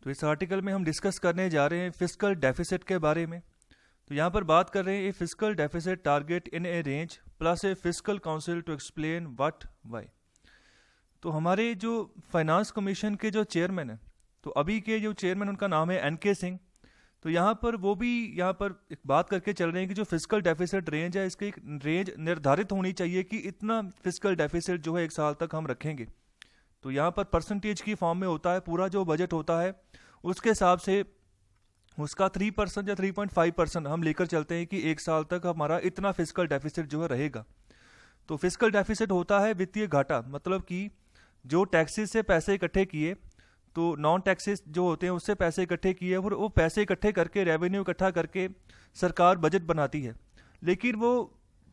तो इस आर्टिकल में हम डिस्कस करने जा रहे हैं फिस्कल डेफिसिट के बारे में। तो यहाँ पर बात कर रहे हैं a fiscal deficit target in a range plus a fiscal council to explain what why. तो हमारे जो फाइनेंस कमीशन के जो चेयरमैन हैं, तो अभी के जो चेयरमैन उनका नाम है एनके सिंह। तो यहाँ पर वो भी यहाँ पर एक बात करके चल रहे हैं कि जो फिस्कल डेफिसिट रेंज है, इसकी एक रेंज निर्धारित होनी चाहिए कि इतना फिस्कल डेफिसिट जो है 1 साल तक हम रखेंगे। तो यहाँ पर परसेंटेज की फॉर्म में होता है, पूरा जो बजट होता है उसके हिसाब से उसका 3% या 3.5% हम लेकर चलते हैं कि 1 साल तक हमारा इतना फिस्कल डेफिसिट जो है रहेगा। तो फिस्कल डेफिसिट होता है वित्तीय घाटा, मतलब कि जो टैक्सेस से पैसे इकट्ठे किए, तो नॉन टैक्सेस जो होते हैं उससे पैसे इकट्ठे किए और वो पैसे इकट्ठे करके रेवेन्यू इकट्ठा करके सरकार बजट बनाती है। लेकिन वो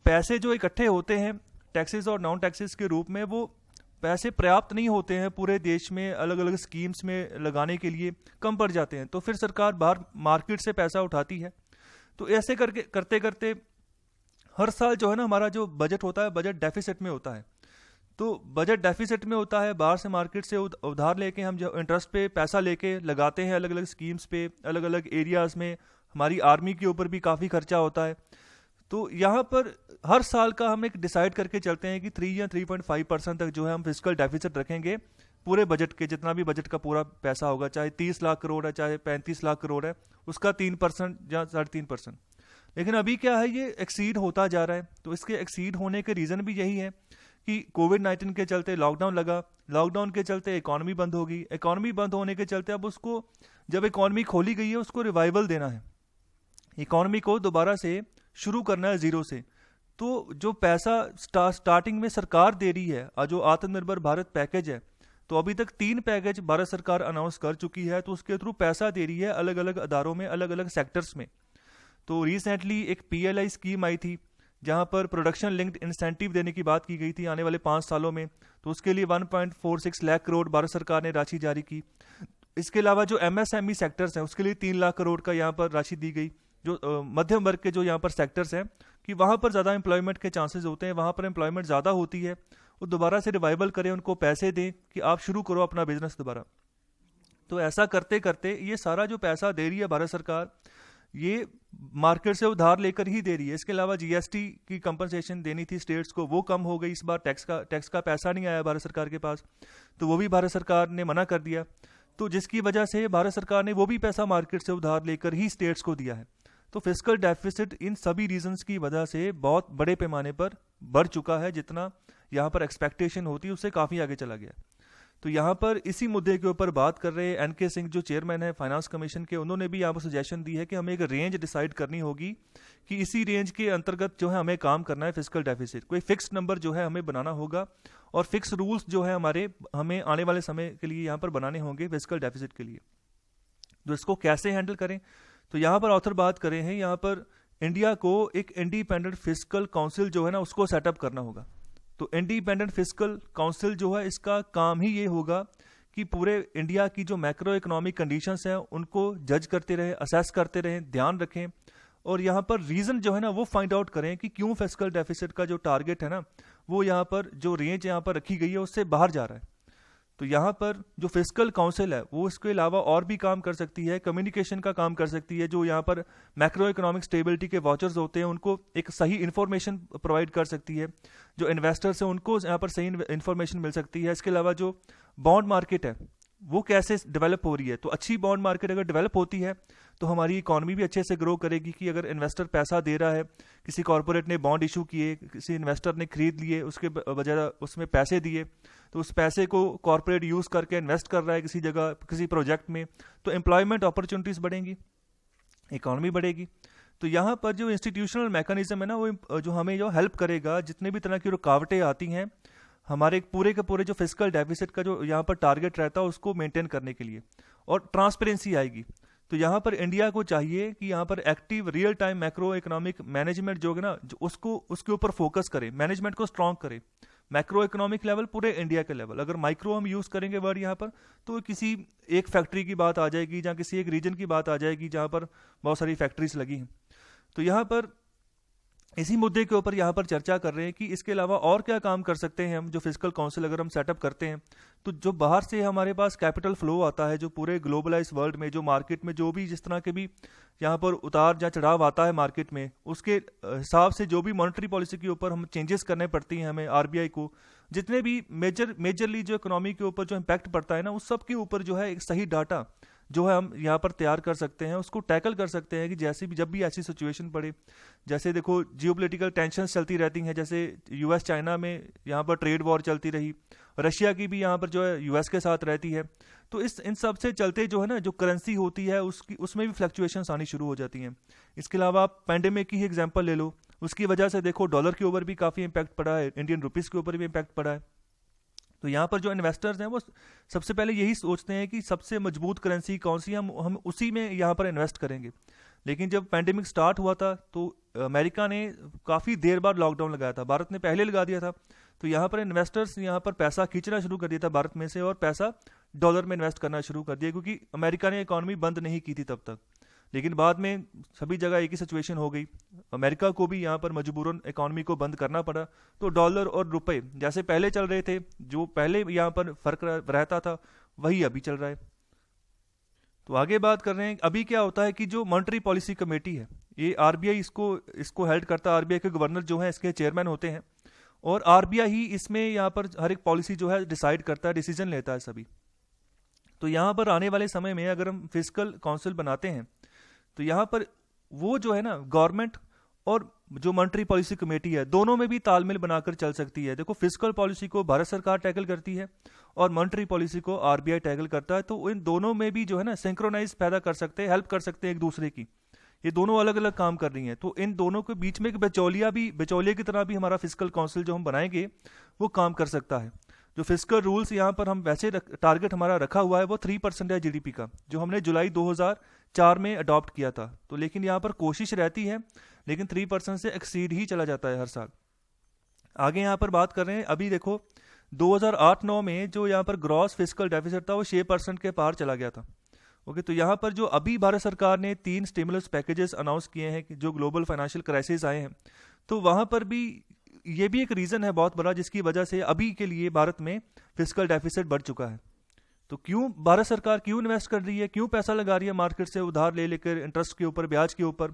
पैसे जो इकट्ठे होते हैं टैक्सेस और नॉन टैक्सेस के रूप में, वो पैसे पर्याप्त नहीं होते हैं पूरे देश में अलग अलग स्कीम्स में लगाने के लिए, कम पड़ जाते हैं। तो फिर सरकार बाहर मार्केट से पैसा उठाती है। तो ऐसे करके करते करते हर साल जो है ना हमारा जो बजट होता है बजट डेफिसिट में होता है। तो बजट डेफिसिट में होता है, बाहर से मार्केट से उधार लेके हम जो इंटरेस्ट पे पैसा लेके लगाते हैं अलग अलग स्कीम्स पे, अलग अलग एरियाज में। हमारी आर्मी के ऊपर भी काफ़ी खर्चा होता है। तो यहाँ पर हर साल का हम एक डिसाइड करके चलते हैं कि 3 या 3.5% तक जो है हम फिस्कल डेफिसिट रखेंगे पूरे बजट के। जितना भी बजट का पूरा पैसा होगा, चाहे 30 लाख करोड़ है चाहे 35 लाख करोड़ है, उसका 3% या 3.5%। लेकिन अभी क्या है, ये एक्सीड होता जा रहा है। तो इसके एक्सीड होने के रीज़न भी यही है कि कोविड-19 के चलते लॉकडाउन लगा, लॉकडाउन के चलते इकॉनमी बंद हो गई, इकॉनमी बंद होने के चलते अब उसको, जब इकॉनमी खोली गई है उसको रिवाइवल देना है, इकॉनमी को दोबारा से शुरू करना है जीरो से। तो जो पैसा स्टार्टिंग में सरकार दे रही है, जो आत्मनिर्भर भारत पैकेज है, तो अभी तक 3 पैकेज भारत सरकार अनाउंस कर चुकी है। तो उसके थ्रू पैसा दे रही है अलग अलग अदारों में, अलग अलग सेक्टर्स में। तो रिसेंटली एक PLI स्कीम आई थी जहां पर प्रोडक्शन लिंक्ड इंसेंटिव देने की बात की गई थी आने वाले 5 सालों में। तो उसके लिए 1.46 लाख करोड़ भारत सरकार ने राशि जारी की। इसके अलावा जो MSME सेक्टर्स हैं उसके लिए 3 लाख करोड़ का यहाँ पर राशि दी गई। जो मध्यम वर्ग के जो यहाँ पर सेक्टर्स हैं कि वहाँ पर ज़्यादा एम्प्लॉयमेंट के चांसेस होते हैं, वहाँ पर एम्प्लॉयमेंट ज़्यादा होती है, वो दोबारा से रिवाइवल करें, उनको पैसे दें कि आप शुरू करो अपना बिजनेस दोबारा। तो ऐसा करते करते ये सारा जो पैसा दे रही है भारत सरकार, ये मार्केट से उधार लेकर ही दे रही है। इसके अलावा GST की कंपनसेशन देनी थी स्टेट्स को, वो कम हो गई। इस बार टैक्स का पैसा नहीं आया भारत सरकार के पास, तो वो भी भारत सरकार ने मना कर दिया। तो जिसकी वजह से भारत सरकार ने वो भी पैसा मार्केट से उधार लेकर ही स्टेट्स को दिया है। तो फिस्कल डेफिसिट इन सभी रीजंस की वजह से बहुत बड़े पैमाने पर बढ़ चुका है। जितना यहाँ पर एक्सपेक्टेशन होती है उससे काफ़ी आगे चला गया। तो यहाँ पर इसी मुद्दे के ऊपर बात कर रहे हैं एनके सिंह जो चेयरमैन है फाइनेंस कमीशन के। उन्होंने भी यहाँ पर सजेशन दी है कि हमें एक रेंज डिसाइड करनी होगी कि इसी रेंज के अंतर्गत जो है हमें काम करना है फिस्कल डेफिसिट। कोई फिक्स नंबर जो है हमें बनाना होगा और फिक्स रूल्स जो है हमें आने वाले समय के लिए यहाँ पर बनाने होंगे फिस्कल डेफिसिट के लिए। तो इसको कैसे हैंडल करें, तो यहाँ पर ऑथर बात करें हैं, यहाँ पर इंडिया को एक इंडिपेंडेंट फिस्कल काउंसिल जो है ना उसको सेटअप करना होगा। तो इंडिपेंडेंट फिस्कल काउंसिल जो है इसका काम ही ये होगा कि पूरे इंडिया की जो मैक्रो इकोनॉमिक कंडीशंस हैं उनको जज करते रहें, असेस करते रहें, ध्यान रखें और यहाँ पर रीज़न जो है ना वो फाइंड आउट करें कि क्यों फिस्कल डेफिसिट का जो टारगेट है ना वो यहाँ पर जो रेंज यहाँ पर रखी गई है उससे बाहर जा रहा है। तो यहाँ पर जो फिस्कल काउंसिल है वो इसके अलावा और भी काम कर सकती है, कम्युनिकेशन का काम कर सकती है। जो यहाँ पर मैक्रो इकोनॉमिक स्टेबिलिटी के वॉचर्स होते हैं उनको एक सही इन्फॉर्मेशन प्रोवाइड कर सकती है, जो इन्वेस्टर्स हैं उनको यहाँ पर सही इन्फॉर्मेशन मिल सकती है। इसके अलावा जो बॉन्ड मार्केट है वो कैसे डेवलप हो रही है, तो अच्छी बॉन्ड मार्केट अगर डेवलप होती है तो हमारी इकॉनमी भी अच्छे से ग्रो करेगी। कि अगर इन्वेस्टर पैसा दे रहा है, किसी कॉर्पोरेट ने बॉन्ड इशू किए, किसी इन्वेस्टर ने खरीद लिए, उसके बजाय उसमें पैसे दिए, तो उस पैसे को कॉर्पोरेट यूज़ करके इन्वेस्ट कर रहा है किसी जगह किसी प्रोजेक्ट में, तो एम्प्लॉयमेंट अपॉर्चुनिटीज़ बढ़ेंगी, इकॉनमी बढ़ेगी। तो यहाँ पर जो इंस्टीट्यूशनल मैकेनिज्म है ना वो जो हमें जो हेल्प करेगा, जितने भी तरह की रुकावटें आती हैं हमारे पूरे के पूरे जो फिस्कल डेफिसिट का जो यहाँ पर टारगेट रहता है उसको मेंटेन करने के लिए, और ट्रांसपेरेंसी आएगी। तो यहाँ पर इंडिया को चाहिए कि यहाँ पर active real time macro economic management जो है ना जो उसके ऊपर फोकस करे, मैनेजमेंट को स्ट्रॉन्ग करे। मैक्रो इकोनॉमिक लेवल पूरे इंडिया के लेवल, अगर माइक्रो हम यूज़ करेंगे वर्ड यहाँ पर तो किसी एक फैक्ट्री की बात आ जाएगी, जहाँ किसी एक रीजन की बात आ जाएगी जहाँ पर बहुत सारी फैक्ट्रीज लगी हैं। तो यहाँ पर इसी मुद्दे के ऊपर यहाँ पर चर्चा कर रहे हैं कि इसके अलावा और क्या काम कर सकते हैं हम, जो फिजिकल काउंसिल अगर हम सेटअप करते हैं तो जो बाहर से हमारे पास कैपिटल फ्लो आता है, जो पूरे ग्लोबलाइज वर्ल्ड में जो मार्केट में जो भी जिस तरह के भी यहाँ पर उतार या चढ़ाव आता है मार्केट में, उसके हिसाब से जो भी मॉनेटरी पॉलिसी के ऊपर हम चेंजेस करने पड़ती हैं हमें आरबीआई को, जितने भी मेजरली जो इकोनॉमी के ऊपर जो इम्पैक्ट पड़ता है ना, उस सब के ऊपर जो है एक सही डाटा जो है हम यहाँ पर तैयार कर सकते हैं, उसको टैकल कर सकते हैं कि जैसे भी जब भी ऐसी सिचुएशन पड़े, जैसे देखो जियोपॉलिटिकल टेंशन चलती रहती हैं, जैसे यूएस चाइना में यहाँ पर ट्रेड वॉर चलती रही, रशिया की भी यहाँ पर जो है यूएस के साथ रहती है, तो इन सब से चलते जो है ना जो करेंसी होती है उसकी उसमें भी फ्लक्चुएशंस आनी शुरू हो जाती हैं। इसके अलावा आप पैंडेमिक की ही एग्जांपल ले लो, उसकी वजह से देखो डॉलर के ऊपर भी काफ़ी इंपैक्ट पड़ा है, इंडियन रुपीज़ के ऊपर भी इंपैक्ट पड़ा है। तो यहाँ पर जो इन्वेस्टर्स हैं वो सबसे पहले यही सोचते हैं कि सबसे मजबूत करेंसी कौन सी, हम उसी में यहाँ पर इन्वेस्ट करेंगे। लेकिन जब पैंडेमिक स्टार्ट हुआ था तो अमेरिका ने काफ़ी देर बाद लॉकडाउन लगाया था, भारत ने पहले लगा दिया था, तो यहाँ पर इन्वेस्टर्स यहाँ पर पैसा खींचना शुरू कर दिया था भारत में से और पैसा डॉलर में इन्वेस्ट करना शुरू कर दिया, क्योंकि अमेरिका ने इकॉनमी बंद नहीं की थी तब तक। लेकिन बाद में सभी जगह एक ही सिचुएशन हो गई, अमेरिका को भी यहाँ पर मजबूरन इकॉनमी को बंद करना पड़ा, तो डॉलर और रुपए जैसे पहले चल रहे थे, जो पहले यहाँ पर फर्क रहता था वही अभी चल रहा है। तो आगे बात कर रहे हैं अभी क्या होता है कि जो मॉनेटरी पॉलिसी कमेटी है, ये आरबीआई इसको हेल्ड करता है, आरबीआई के गवर्नर जो है इसके चेयरमैन होते हैं, और आरबीआई ही इसमें यहाँ पर हर एक पॉलिसी जो है डिसाइड करता है, डिसीजन लेता है सभी। तो यहाँ पर आने वाले समय में अगर हम फिजिकल काउंसिल बनाते हैं तो यहाँ पर वो जो है ना गवर्नमेंट और जो मॉनेटरी पॉलिसी कमेटी है दोनों में भी तालमेल बनाकर चल सकती है। देखो फिजिकल पॉलिसी को भारत सरकार टैकल करती है और मॉनेटरी पॉलिसी को आरबीआई टैकल करता है, तो इन दोनों में भी जो है ना सिंक्रोनाइज पैदा कर सकते हैं, हेल्प कर सकते हैं एक दूसरे की। ये दोनों अलग अलग काम कर रही हैं, तो इन दोनों के बीच में एक बिचौलिया की तरह भी हमारा फिजिकल काउंसिल जो हम बनाएंगे वो काम कर सकता है। जो फिजिकल रूल्स यहाँ पर हम वैसे टारगेट हमारा रखा हुआ है वो 3% है जीडीपी का, जो हमने जुलाई 2004 में अडॉप्ट किया था। तो लेकिन यहाँ पर कोशिश रहती है, लेकिन 3% से एक्सीड ही चला जाता है हर साल। आगे यहाँ पर बात कर रहे हैं, अभी देखो 2008-9 में जो यहाँ पर ग्रॉस फिजिकल डेफिसिट था वो 6% के पार चला गया था। ओके, तो यहाँ पर जो अभी भारत सरकार ने 3 स्टिमुलस पैकेजेस अनाउंस किए हैं कि जो ग्लोबल फाइनेंशियल क्राइसिस आए हैं, तो वहाँ पर भी ये भी एक रीज़न है बहुत बड़ा जिसकी वजह से अभी के लिए भारत में फिजिकल डेफिसिट बढ़ चुका है। तो क्यों भारत सरकार क्यों इन्वेस्ट कर रही है, क्यों पैसा लगा रही है मार्केट से उधार ले लेकर इंटरेस्ट के ऊपर, ब्याज के ऊपर,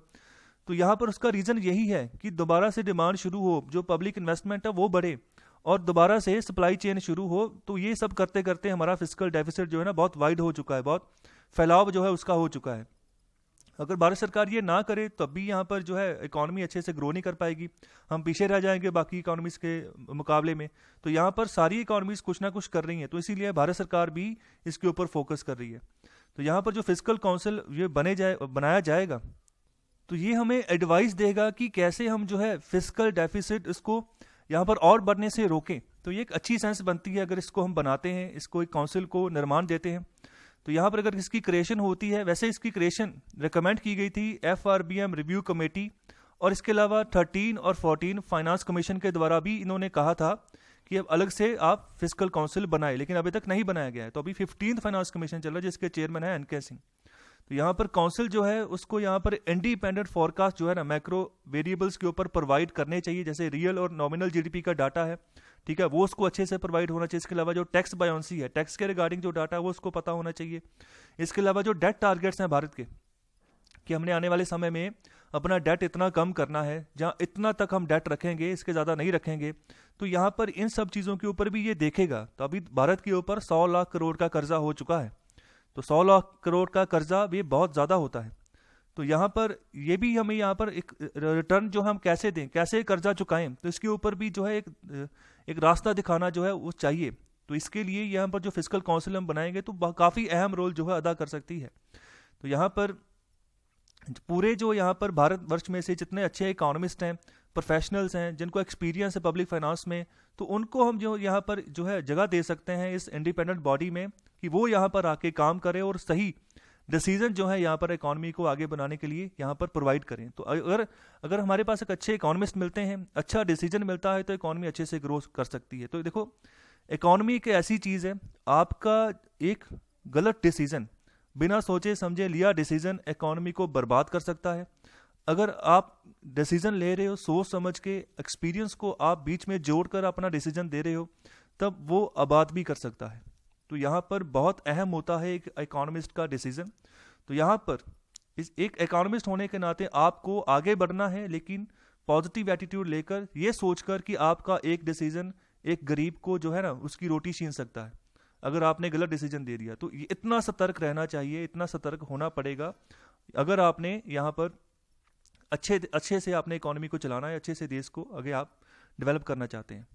तो यहाँ पर उसका रीज़न यही है कि दोबारा से डिमांड शुरू हो, जो पब्लिक इन्वेस्टमेंट है वो बढ़े और दोबारा से सप्लाई चेन शुरू हो। तो ये सब करते करते हमारा फिजिकल डेफिसिट जो है ना बहुत वाइड हो चुका है, बहुत फैलाव जो है उसका हो चुका है। अगर भारत सरकार ये ना करे तब भी यहाँ पर जो है इकॉनमी अच्छे से ग्रो नहीं कर पाएगी, हम पीछे रह जाएंगे बाकी इकॉनमीज के मुकाबले में। तो यहाँ पर सारी इकॉनमीज कुछ ना कुछ कर रही हैं, तो इसीलिए भारत सरकार भी इसके ऊपर फोकस कर रही है। तो यहाँ पर जो फिजिकल काउंसिल ये बनाया जाएगा, तो ये हमें एडवाइस देगा कि कैसे हम जो है फिजिकल डेफिसिट इसको यहाँ पर और बढ़ने से रोकें। तो ये एक अच्छी सेंस बनती है अगर इसको हम बनाते हैं, इसको एक काउंसिल को निर्माण देते हैं। तो यहाँ पर अगर इसकी क्रिएशन होती है, वैसे इसकी क्रिएशन रिकमेंड की गई थी एफआरबीएम रिव्यू कमेटी, और इसके अलावा 13 और 14 फाइनेंस कमीशन के द्वारा भी इन्होंने कहा था कि अब अलग से आप फिजिकल काउंसिल बनाए, लेकिन अभी तक नहीं बनाया गया है। तो अभी 15th फाइनेंस कमीशन चल रहा है जिसके चेयरमैन है एनके सिंह। तो यहाँ पर काउंसिल जो है उसको यहाँ पर इंडिपेंडेंट फोरकास्ट जो है ना मैक्रो वेरिएबल्स के ऊपर प्रोवाइड करने चाहिए, जैसे रियल और नॉमिनल जीडीपी का डाटा है, ठीक है, वो उसको अच्छे से प्रोवाइड होना चाहिए। इसके अलावा जो टैक्स बायोंसी है, टैक्स के रिगार्डिंग जो डाटा है वो उसको पता होना चाहिए। इसके अलावा जो डेट टारगेट्स हैं भारत के, कि हमने आने वाले समय में अपना डेट इतना कम करना है, जहाँ इतना तक हम डेट रखेंगे, इसके ज़्यादा नहीं रखेंगे, तो यहाँ पर इन सब चीज़ों के ऊपर भी ये देखेगा। तो अभी भारत के ऊपर 100 लाख करोड़ का कर्जा हो चुका है, तो 100 लाख करोड़ का कर्जा भी बहुत ज़्यादा होता है। तो यहाँ पर ये भी हमें यहाँ पर एक रिटर्न जो हम कैसे दें, कैसे कर्जा चुकाएं, तो इसके ऊपर भी जो है एक रास्ता दिखाना जो है वो चाहिए। तो इसके लिए यहाँ पर जो फिजिकल काउंसिल हम बनाएंगे तो काफ़ी अहम रोल जो है अदा कर सकती है। तो यहाँ पर पूरे जो यहाँ पर भारतवर्ष में से जितने अच्छे इकोनॉमिस्ट हैं, प्रोफेशनल्स हैं, जिनको एक्सपीरियंस है पब्लिक फाइनेंस में, तो उनको हम जो यहाँ पर जो है जगह दे सकते हैं इस इंडिपेंडेंट बॉडी में, कि वो यहाँ पर आके काम करें और सही डिसीजन जो है यहाँ पर इकॉनमी को आगे बनाने के लिए यहाँ पर प्रोवाइड करें। तो अगर हमारे पास एक अच्छे इकोनॉमिस्ट मिलते हैं, अच्छा डिसीजन मिलता है, तो इकॉनमी अच्छे से ग्रो कर सकती है। तो देखो इकॉनमी एक ऐसी चीज़ है, आपका एक गलत डिसीजन, बिना सोचे समझे लिया डिसीजन इकॉनमी को बर्बाद कर सकता है। अगर आप डिसीजन ले रहे हो सोच समझ के, एक्सपीरियंस को आप बीच में जोड़कर अपना डिसीजन दे रहे हो, तब वो आबाद भी कर सकता है। तो यहाँ पर बहुत अहम होता है एक इकोनॉमिस्ट का डिसीजन। तो यहाँ पर एक इकोनॉमिस्ट होने के नाते आपको आगे बढ़ना है, लेकिन पॉजिटिव एटीट्यूड लेकर, ये सोचकर कि आपका एक डिसीजन एक गरीब को जो है ना उसकी रोटी छीन सकता है अगर आपने गलत डिसीजन दे दिया। तो इतना सतर्क रहना चाहिए, इतना सतर्क होना पड़ेगा अगर आपने यहाँ पर अच्छे से आपने इकोनॉमी को चलाना है, अच्छे से देश को आगे आप डेवलप करना चाहते हैं।